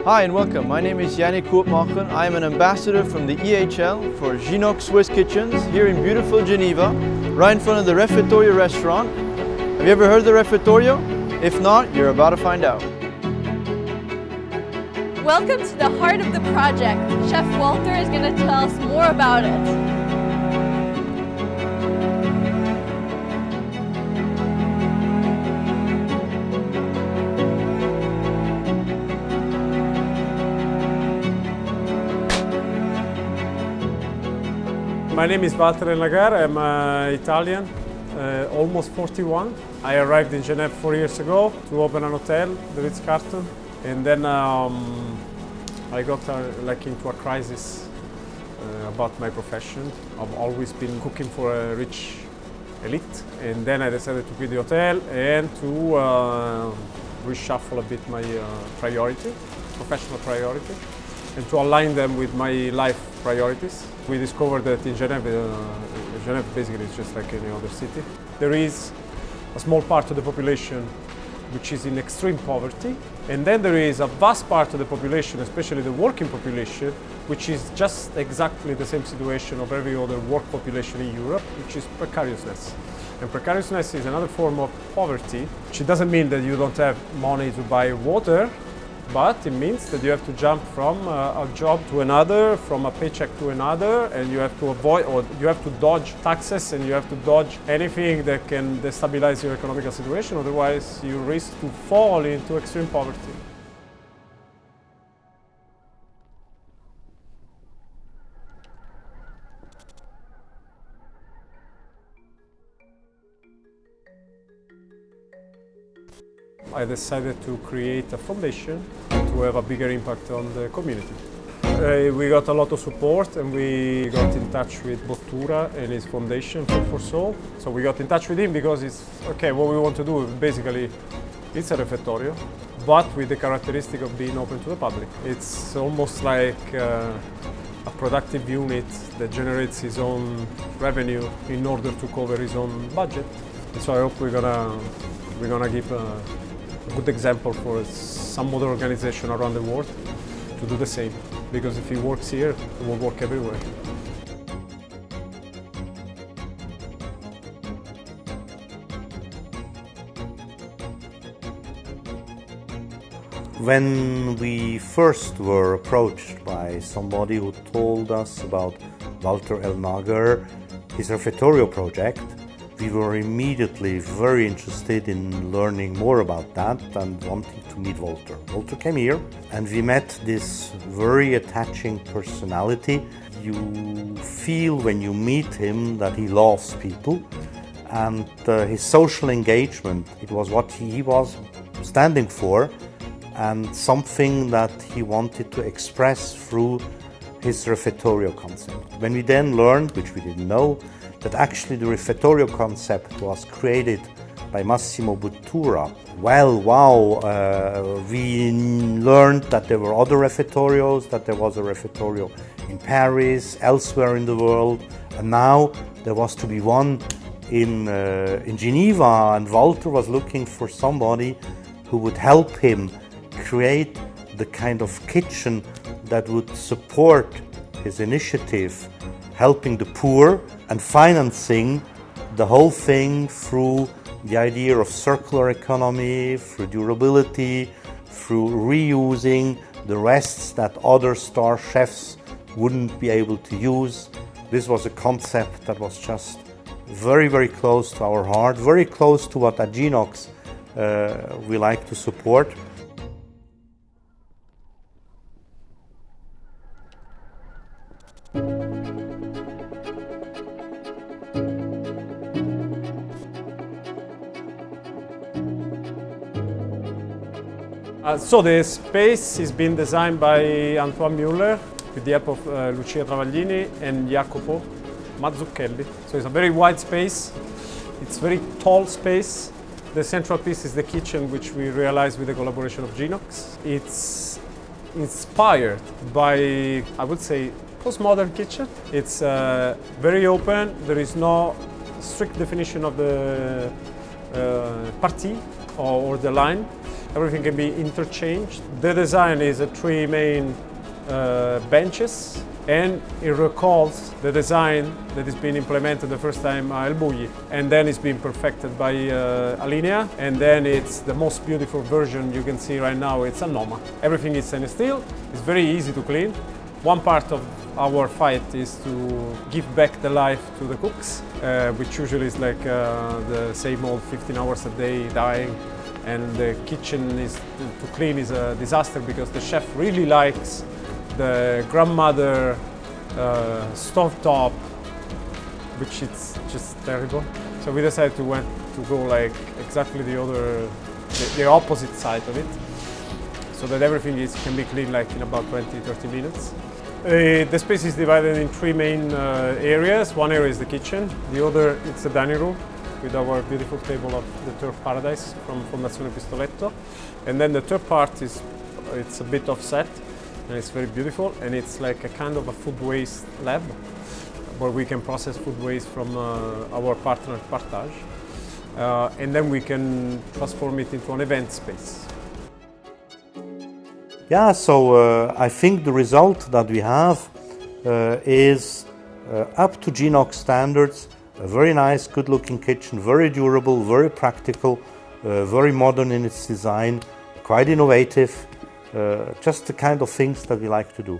Hi and welcome. My name is Yannick Koopmachen. I am an ambassador from the EHL for Ginox Swiss Kitchens here in beautiful Geneva, right in front of the Refettorio restaurant. Have you ever heard of the Refettorio? If not, you're about to find out. Welcome to the heart of the project. Chef Walter is going to tell us more about it. My name is Walter Lagar. I'm Italian, almost 41. I arrived in Geneva 4 years ago to open an hotel, the Ritz-Carlton, and then I got into a crisis about my profession. I've always been cooking for a rich elite, and then I decided to quit the hotel and to reshuffle a bit my professional priority, and to align them with my life priorities. We discovered that in Geneva, Geneva basically is just like any other city. There is a small part of the population which is in extreme poverty, and then there is a vast part of the population, especially the working population, which is just exactly the same situation of every other work population in Europe, which is precariousness. And precariousness is another form of poverty, which doesn't mean that you don't have money to buy water, but it means that you have to jump from a job to another, from a paycheck to another, and you have to avoid, or you have to dodge taxes, and you have to dodge anything that can destabilize your economical situation, otherwise you risk to fall into extreme poverty. I decided to create a foundation to have a bigger impact on the community. We got a lot of support, and we got in touch with Bottura and his foundation, Food for Soul. So we got in touch with him because it's okay, what we want to do basically, it's a refettorio, but with the characteristic of being open to the public. It's almost like a productive unit that generates his own revenue in order to cover his own budget. And so I hope we're gonna give a good example for some other organization around the world to do the same, because if it works here, it will work everywhere. When we first were approached by somebody who told us about Walter L. Nagar, his Refettorio project, we were immediately very interested in learning more about that and wanting to meet Walter. Walter came here and we met this very attaching personality. You feel when you meet him that he loves people, and his social engagement, it was what he was standing for and something that he wanted to express through his Refettorio concept. When we then learned, which we didn't know, that actually the Refettorio concept was created by Massimo Bottura. Well, wow, we learned that there were other refettorios, that there was a refettorio in Paris, elsewhere in the world, and now there was to be one in Geneva, and Walter was looking for somebody who would help him create the kind of kitchen that would support his initiative, helping the poor and financing the whole thing through the idea of circular economy, through durability, through reusing the rests that other star chefs wouldn't be able to use. This was a concept that was just very, very close to our heart, very close to what at Ginox we like to support. So the space is being designed by Antoine Muller with the help of Lucia Travaglini and Jacopo Mazzucchelli. So it's a very wide space, it's a very tall space. The central piece is the kitchen, which we realized with the collaboration of Ginox. It's inspired by, I would say, postmodern kitchen. It's very open, there is no strict definition of the partie or the line. Everything can be interchanged. The design is a 3 main benches, and it recalls the design that is being implemented the first time at El Bulli, and then it's been perfected by Alinea, and then it's the most beautiful version you can see right now. It's a Noma. Everything is stainless steel. It's very easy to clean. One part of our fight is to give back the life to the cooks, which usually is like the same old 15 hours a day dying, and the kitchen is to clean is a disaster because the chef really likes the grandmother stovetop, which is just terrible. So we decided to go like exactly the opposite side of it, so that everything can be cleaned like in about 20-30 minutes. The space is divided in 3 main areas. One area is the kitchen, the other it's the dining room with our beautiful table of the Turf Paradise from Fondazione Pistoletto, and then the third part it's a bit offset. And it's very beautiful, and it's like a kind of a food waste lab where we can process food waste from our partner Partage, and then we can transform it into an event space. Yeah, so I think the result that we have is up to Ginox standards, a very nice, good-looking kitchen, very durable, very practical, very modern in its design, quite innovative. Just the kind of things that we like to do.